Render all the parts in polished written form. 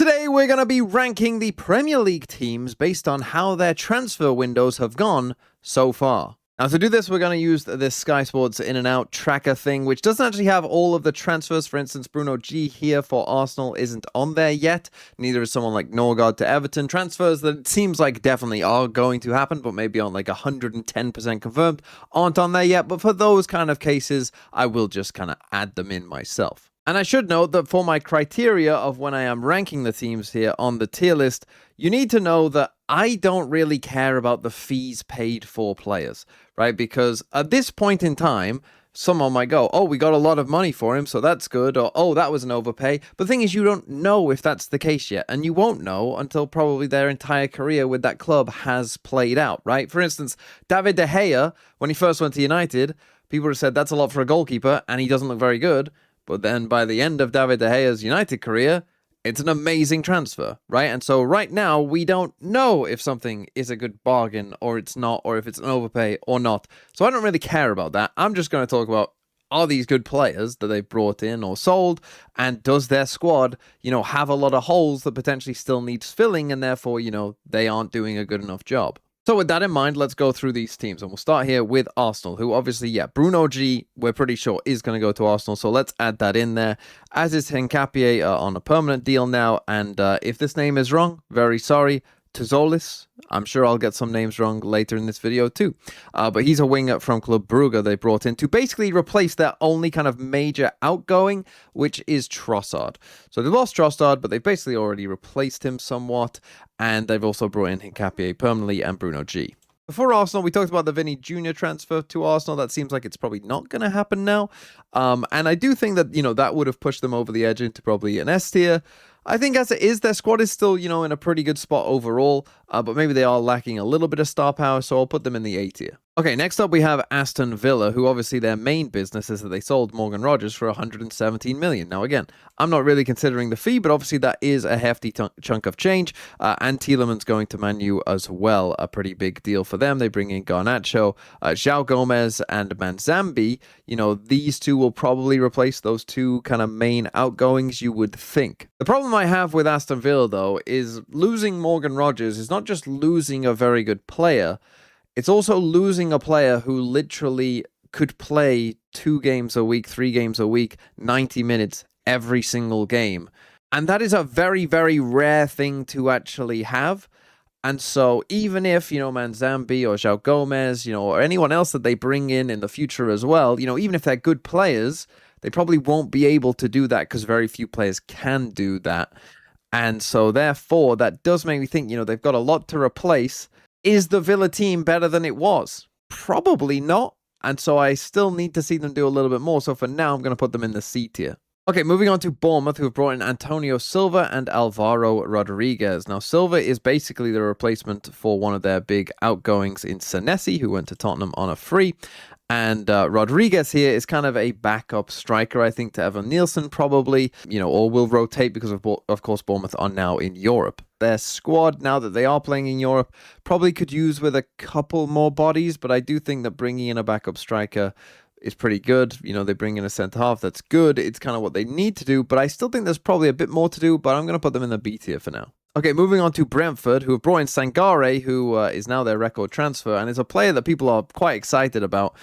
Today we're going to be ranking the Premier League teams based on how their transfer windows have gone so far. Now to do this, we're going to use this Sky Sports in and out tracker thing, which doesn't actually have all of the transfers. For instance, Bruno G here for Arsenal isn't on there yet. Neither is someone like Norgard to Everton. Transfers that it seems like definitely are going to happen, but maybe on like 110% confirmed, aren't on there yet. But for those kind of cases, I will just kind of add them in myself. And I should note that for my criteria of when I am ranking the teams here on the tier list, you need to know that I don't really care about the fees paid for players, right? Because at this point in time, someone might go, oh, we got a lot of money for him, so that's good, or oh, that was an overpay. But the thing is, you don't know if that's the case yet, and you won't know until probably their entire career with that club has played out, right? For instance, David De Gea, when he first went to United, people would have said that's a lot for a goalkeeper, and he doesn't look very good. But then by the end of David De Gea's United career, it's an amazing transfer, right? And so right now, we don't know if something is a good bargain or it's not, or if it's an overpay or not. So I don't really care about that. I'm just going to talk about, are these good players that they've brought in or sold? And does their squad, have a lot of holes that potentially still needs filling and therefore, they aren't doing a good enough job? So with that in mind, let's go through these teams. And we'll start here with Arsenal, who obviously, Bruno G, we're pretty sure is going to go to Arsenal. So let's add that in there. As is Hincapié on a permanent deal now. And if this name is wrong, very sorry. Tzolis, I'm sure I'll get some names wrong later in this video too. But he's a winger from Club Brugge they brought in to basically replace their only kind of major outgoing, which is Trossard. So they lost Trossard, but they've basically already replaced him somewhat. And they've also brought in Hincapié permanently and Bruno G. Before Arsenal, we talked about the Vinny Jr. transfer to Arsenal. That seems like it's probably not going to happen now. And I do think that, that would have pushed them over the edge into probably an S tier. I think as it is, their squad is still, in a pretty good spot overall, but maybe they are lacking a little bit of star power, so I'll put them in the A tier. Okay, next up we have Aston Villa, who obviously their main business is that they sold Morgan Rogers for 117 million. Now again, I'm not really considering the fee, but obviously that is a hefty chunk of change, and Tielemans going to Man U as well, a pretty big deal for them. They bring in Garnacho, João Gomez, and Manzambi. These two will probably replace those two kind of main outgoings, you would think. The problem I have with Aston Villa, though, is losing Morgan Rogers is not just losing a very good player, it's also losing a player who literally could play 2 games a week, 3 games a week, 90 minutes every single game. And that is a very, very rare thing to actually have. And so even if, Manzambi or João Gomez, or anyone else that they bring in the future as well, even if they're good players, they probably won't be able to do that because very few players can do that. And so therefore, that does make me think, they've got a lot to replace. Is the Villa team better than it was? Probably not. And so I still need to see them do a little bit more. So for now, I'm going to put them in the C tier. Okay, moving on to Bournemouth, who have brought in Antonio Silva and Alvaro Rodriguez. Now, Silva is basically the replacement for one of their big outgoings in Senesi, who went to Tottenham on a free. And Rodriguez here is kind of a backup striker, I think, to Evan Nielsen probably, or will rotate because, of course, Bournemouth are now in Europe. Their squad, now that they are playing in Europe, probably could use with a couple more bodies, but I do think that bringing in a backup striker is pretty good. They bring in a centre-half that's good. It's kind of what they need to do, but I still think there's probably a bit more to do, but I'm going to put them in the B tier for now. Okay, moving on to Brentford, who have brought in Sangare, who is now their record transfer, and is a player that people are quite excited about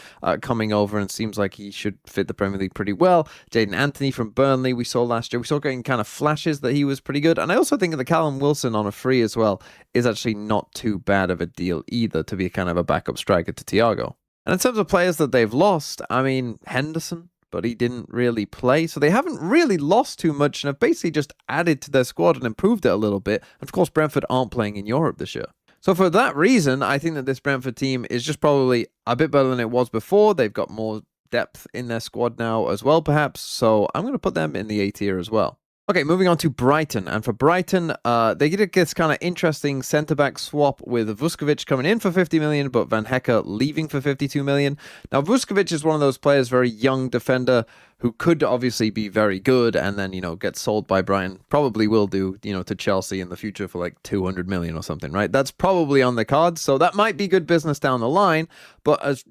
coming over, and seems like he should fit the Premier League pretty well. Jaden Anthony from Burnley we saw last year. We saw getting kind of flashes that he was pretty good, and I also think that Callum Wilson on a free as well is actually not too bad of a deal either to be kind of a backup striker to Thiago. And in terms of players that they've lost, Henderson, but he didn't really play. So they haven't really lost too much and have basically just added to their squad and improved it a little bit. And of course, Brentford aren't playing in Europe this year. So for that reason, I think that this Brentford team is just probably a bit better than it was before. They've got more depth in their squad now as well, perhaps. So I'm going to put them in the A tier as well. Okay, moving on to Brighton. And for Brighton, they get this kind of interesting centre-back swap with Vuskovic coming in for 50 million, but Van Hecke leaving for 52 million. Now, Vuskovic is one of those players, very young defender, who could obviously be very good and then, get sold by Brighton. Probably will do, to Chelsea in the future for like 200 million or something, right? That's probably on the cards. So that might be good business down the line. But as,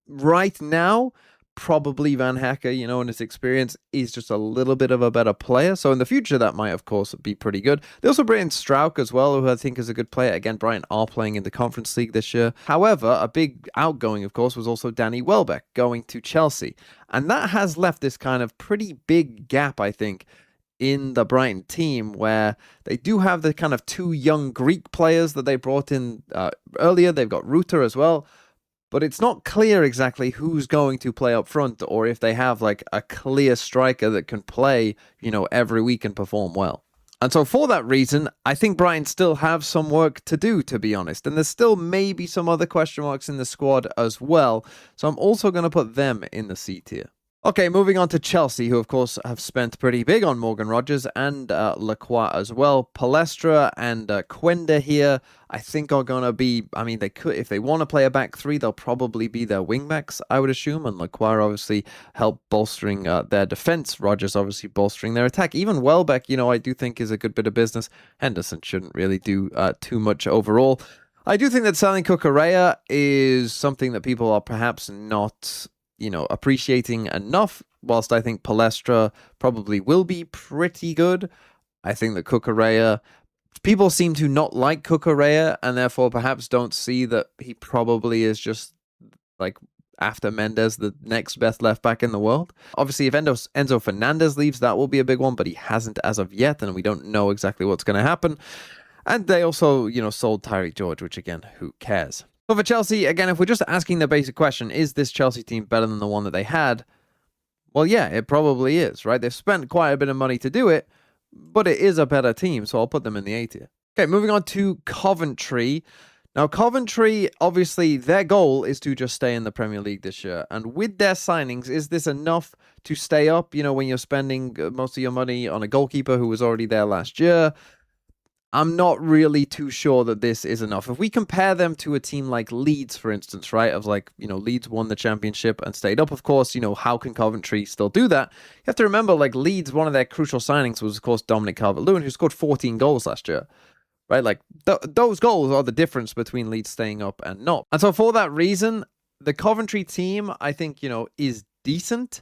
right now, probably Van Hecke, in his experience, is just a little bit of a better player. So in the future, that might, of course, be pretty good. They also bring in Strauch as well, who I think is a good player. Again, Brighton are playing in the Conference League this year. However, a big outgoing, of course, was also Danny Welbeck going to Chelsea. And that has left this kind of pretty big gap, I think, in the Brighton team, where they do have the kind of two young Greek players that they brought in earlier. They've got Ruter as well. But it's not clear exactly who's going to play up front, or if they have like a clear striker that can play, every week and perform well. And so for that reason, I think Brighton still have some work to do, to be honest. And there's still maybe some other question marks in the squad as well. So I'm also going to put them in the C tier. Okay, moving on to Chelsea, who of course have spent pretty big on Morgan Rogers and Lacroix as well. Palestra and Quenda here, I think are going to be, they could, if they want to play a back three, they'll probably be their wingbacks, I would assume. And Lacroix obviously help bolstering their defense. Rogers obviously bolstering their attack. Even Welbeck, I do think is a good bit of business. Henderson shouldn't really do too much overall. I do think that selling Cucurella is something that people are perhaps not appreciating enough, whilst I think Palestra probably will be pretty good. I think that Cucurella, people seem to not like Cucurella, and therefore perhaps don't see that he probably is just like, after Mendes, the next best left back in the world. Obviously, if Enzo Fernandez leaves, that will be a big one, but he hasn't as of yet, and we don't know exactly what's going to happen. And they also, sold Tyreek George, which again, who cares? But for Chelsea, again, if we're just asking the basic question, is this Chelsea team better than the one that they had? Well, yeah, it probably is, right? They've spent quite a bit of money to do it, but it is a better team, so I'll put them in the A tier. Okay, moving on to Coventry. Now, Coventry, obviously, their goal is to just stay in the Premier League this year. And with their signings, is this enough to stay up, when you're spending most of your money on a goalkeeper who was already there last year? I'm not really too sure that this is enough. If we compare them to a team like Leeds, for instance, right, of like, Leeds won the championship and stayed up, of course, how can Coventry still do that? You have to remember, like, Leeds, one of their crucial signings was, of course, Dominic Calvert-Lewin, who scored 14 goals last year, right? Like, those goals are the difference between Leeds staying up and not. And so for that reason, the Coventry team, I think, is decent.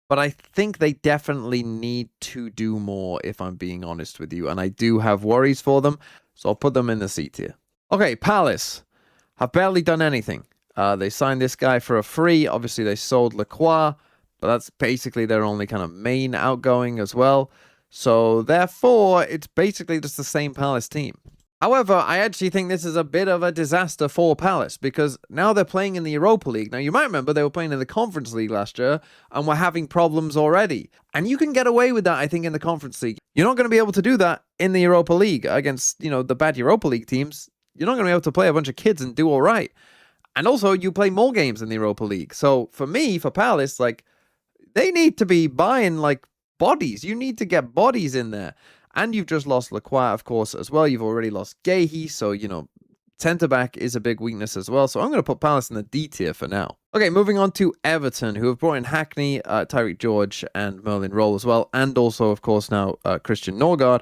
But I think they definitely need to do more, if I'm being honest with you. And I do have worries for them, so I'll put them in the C tier. Okay, Palace have barely done anything. They signed this guy for a free. Obviously, they sold Lacroix, but that's basically their only kind of main outgoing as well. So therefore, it's basically just the same Palace team. However, I actually think this is a bit of a disaster for Palace, because now they're playing in the Europa League. Now, you might remember they were playing in the Conference League last year and were having problems already. And you can get away with that, I think, in the Conference League. You're not going to be able to do that in the Europa League against, the bad Europa League teams. You're not going to be able to play a bunch of kids and do all right. And also, you play more games in the Europa League. So for me, for Palace, like, they need to be buying, like, bodies. You need to get bodies in there. And you've just lost Lacroix, of course, as well. You've already lost Gahey, so, centre-back is a big weakness as well. So I'm going to put Palace in the D tier for now. Okay, moving on to Everton, who have brought in Hackney, Tyreek George, and Merlin Roll as well. And also, of course, now Christian Norgard,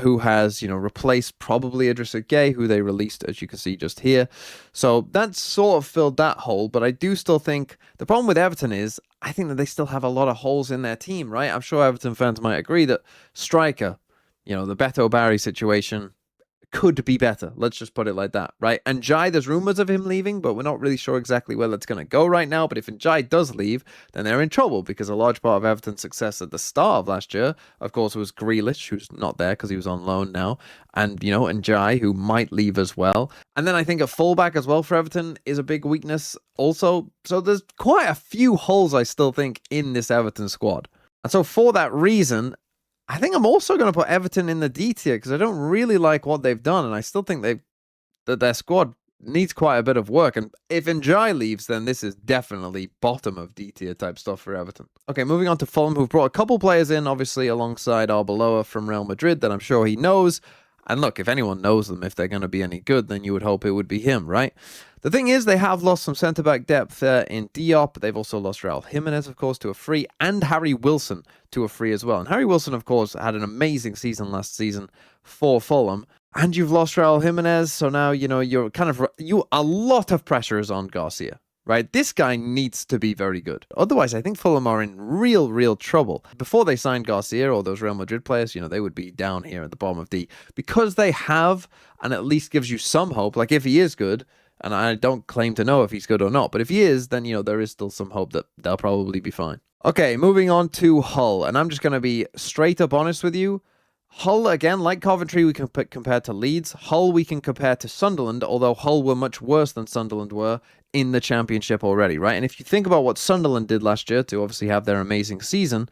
who has, replaced probably Idrissa Gueye, who they released, as you can see just here. So that's sort of filled that hole. But I do still think the problem with Everton is I think that they still have a lot of holes in their team, right? I'm sure Everton fans might agree that striker, the Beto Barry situation could be better. Let's just put it like that, right? And Njai, there's rumors of him leaving, but we're not really sure exactly where that's going to go right now. But if Njai does leave, then they're in trouble, because a large part of Everton's success at the start of last year, of course, was Grealish, who's not there because he was on loan now, and, Njai, who might leave as well. And then I think a fullback as well for Everton is a big weakness also. So there's quite a few holes, I still think, in this Everton squad. And so for that reason, I think I'm also going to put Everton in the D tier, because I don't really like what they've done, and I still think that their squad needs quite a bit of work. And if Njai leaves, then this is definitely bottom of D tier type stuff for Everton. Okay, moving on to Fulham, who've brought a couple players in, obviously alongside Arbeloa from Real Madrid, that I'm sure he knows. And look, if anyone knows them, if they're going to be any good, then you would hope it would be him, right? The thing is, they have lost some centre-back depth in Diop. They've also lost Raul Jimenez, of course, to a free, and Harry Wilson to a free as well. And Harry Wilson, of course, had an amazing season last season for Fulham. And you've lost Raul Jimenez, so now, you're kind of... a lot of pressure is on Garcia, right? This guy needs to be very good. Otherwise, I think Fulham are in real trouble. Before they signed Garcia or those Real Madrid players, they would be down here at the bottom of D. Because they have, and at least gives you some hope, like if he is good, and I don't claim to know if he's good or not, but if he is, then, there is still some hope that they'll probably be fine. Okay, moving on to Hull, and I'm just going to be straight up honest with you. Hull, again, like Coventry, we can compare to Leeds. Hull, we can compare to Sunderland, although Hull were much worse than Sunderland were in the Championship already, right? And if you think about what Sunderland did last year to obviously have their amazing season,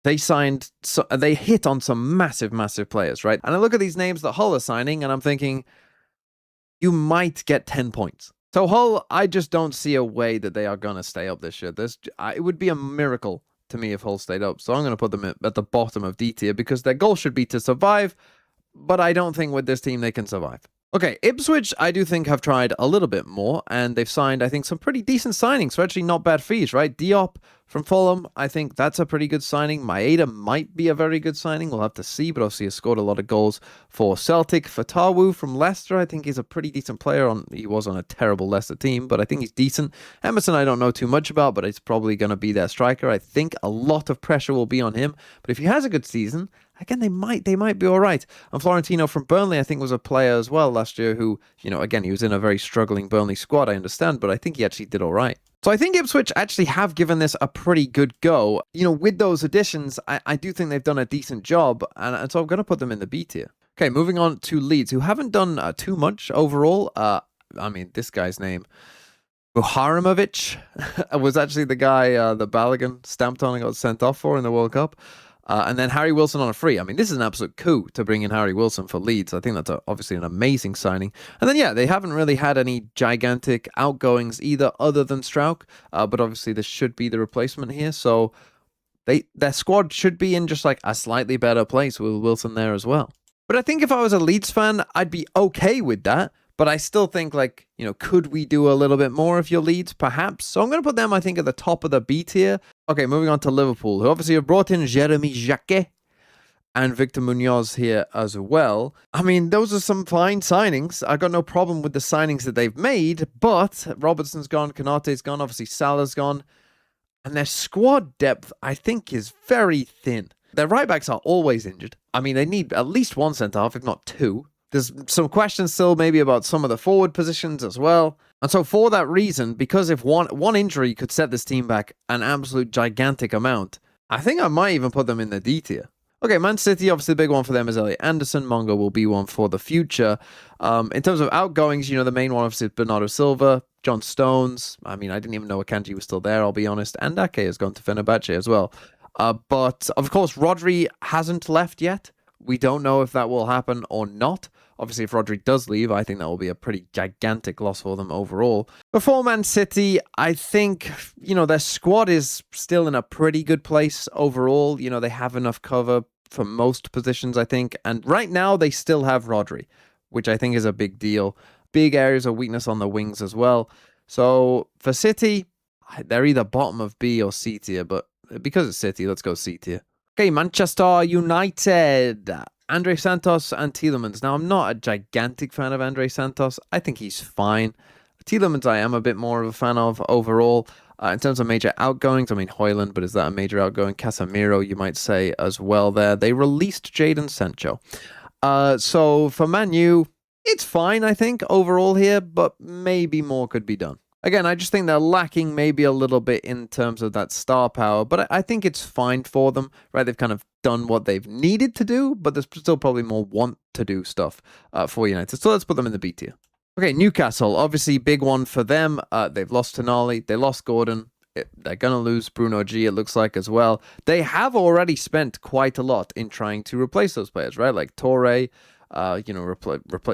they hit on some massive players, right? And I look at these names that Hull are signing, and I'm thinking, you might get 10 points. So Hull, I just don't see a way that they are going to stay up this year. It would be a miracle to me if Hull stayed up. So I'm going to put them at the bottom of D tier because their goal should be to survive, but I don't think with this team they can survive. Okay, Ipswich, I do think have tried a little bit more, and they've signed, I think, some pretty decent signings for actually not bad fees, right? Diop from Fulham, I think that's a pretty good signing. Maeda might be a very good signing. We'll have to see, but obviously has scored a lot of goals for Celtic. Fatawu from Leicester, I think he's a pretty decent player. He was on a terrible Leicester team, but I think he's decent. Emerson, I don't know too much about, but he's probably going to be their striker. I think a lot of pressure will be on him, but if he has a good season, again, they might be all right. And Florentino from Burnley, I think, was a player as well last year who, again, he was in a very struggling Burnley squad, I understand, but I think he actually did all right. So I think Ipswich actually have given this a pretty good go. With those additions, I do think they've done a decent job, and so I'm going to put them in the B tier. Okay, moving on to Leeds, who haven't done too much overall. This guy's name, Muharimovic, was actually the guy that Balogun stamped on and got sent off for in the World Cup. And then Harry Wilson on a free. This is an absolute coup to bring in Harry Wilson for Leeds. I think that's obviously an amazing signing. And then, they haven't really had any gigantic outgoings either other than Strauch. But obviously this should be the replacement here. So their squad should be in just like a slightly better place with Wilson there as well. But I think if I was a Leeds fan, I'd be okay with that. But I still think, could we do a little bit more if you're Leeds? Perhaps. So I'm going to put them, I think, at the top of the B tier. Okay, moving on to Liverpool, who obviously have brought in Jeremy Jacquet and Victor Munoz here as well. Those are some fine signings. I got no problem with the signings that they've made, but Robertson's gone, Konate's gone, obviously Salah's gone. And their squad depth, I think, is very thin. Their right-backs are always injured. They need at least one centre-half, if not two. There's some questions still maybe about some of the forward positions as well. And so for that reason, because if one injury could set this team back an absolute gigantic amount, I think I might even put them in the D tier. Okay, Man City, obviously the big one for them is Elliot Anderson. Mongo will be one for the future. In terms of outgoings, the main one obviously is Bernardo Silva, John Stones. I didn't even know Akanji was still there, I'll be honest. And Ake has gone to Fenerbahce as well. But of course, Rodri hasn't left yet. We don't know if that will happen or not. Obviously, if Rodri does leave, I think that will be a pretty gigantic loss for them overall. Before Man City, I think, their squad is still in a pretty good place overall. They have enough cover for most positions, I think. And right now, they still have Rodri, which I think is a big deal. Big areas of weakness on the wings as well. So for City, they're either bottom of B or C tier. But because it's City, let's go C tier. Okay, Manchester United. Andre Santos and Tielemans. Now, I'm not a gigantic fan of Andre Santos. I think he's fine. Tielemans I am a bit more of a fan of overall. In terms of major outgoings, Højlund, but is that a major outgoing? Casemiro, you might say, as well there. They released Jadon Sancho. So for Man U, it's fine, I think, overall here, but maybe more could be done. Again, I just think they're lacking maybe a little bit in terms of that star power, but I think it's fine for them, right? They've kind of done what they've needed to do, but there's still probably more want to do stuff for United. So let's put them in the B tier. Okay, Newcastle, obviously big one for them. They've lost Tonali, they lost Gordon. They're going to lose Bruno G, it looks like, as well. They have already spent quite a lot in trying to replace those players, right? Like Torre,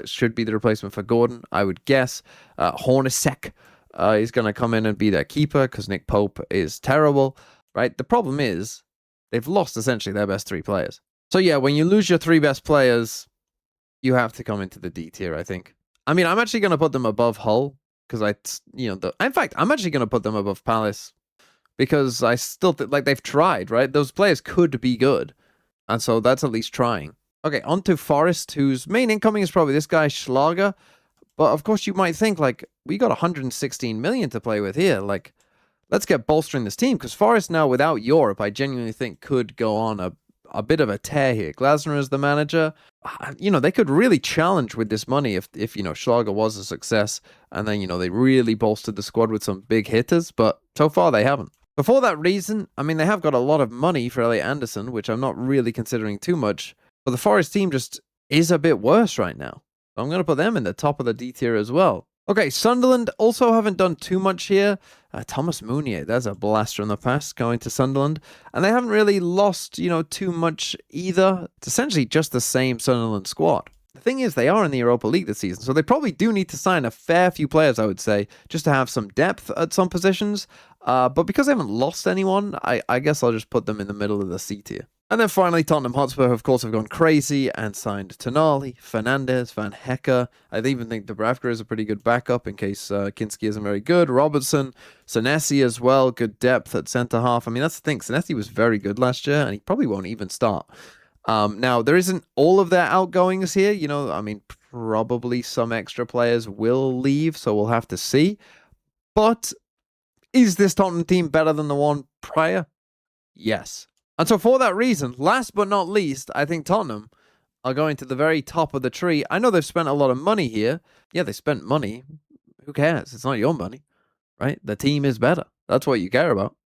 should be the replacement for Gordon, I would guess. Hornacek. He's going to come in and be their keeper because Nick Pope is terrible, right? The problem is they've lost essentially their best three players. So yeah, when you lose your three best players, you have to come into the D tier, I think. I'm actually going to put them above Hull because in fact, I'm actually going to put them above Palace because I still think they've tried, right? Those players could be good. And so that's at least trying. Okay, on to Forest, whose main incoming is probably this guy, Schlager. But of course, you might think, like, we got 116 million to play with here. Like, let's get bolstering this team, because Forest now, without Europe, I genuinely think could go on a bit of a tear here. Glasner as the manager, they could really challenge with this money if Schlager was a success, and then, they really bolstered the squad with some big hitters, but so far they haven't. But for that reason, I mean, they have got a lot of money for Elliot Anderson, which I'm not really considering too much, but the Forest team just is a bit worse right now. So I'm going to put them in the top of the D tier as well. Okay, Sunderland also haven't done too much here. Thomas Meunier, there's a blaster in the past going to Sunderland. And they haven't really lost, too much either. It's essentially just the same Sunderland squad. The thing is, they are in the Europa League this season, so they probably do need to sign a fair few players, I would say, just to have some depth at some positions. But because they haven't lost anyone, I guess I'll just put them in the middle of the C tier. And then finally, Tottenham Hotspur, of course, have gone crazy and signed Tonali, Fernandez, Van Hecke. I even think Dubravka is a pretty good backup in case Kinski isn't very good. Robertson, Senesi as well, good depth at centre-half. I mean, that's the thing. Senesi was very good last year, and he probably won't even start. Now, there isn't all of their outgoings here. I mean, probably some extra players will leave, so we'll have to see. But is this Tottenham team better than the one prior? Yes. And so for that reason, last but not least, I think Tottenham are going to the very top of the tree. I know they've spent a lot of money here. Yeah, they spent money. Who cares? It's not your money, right? The team is better. That's what you care about.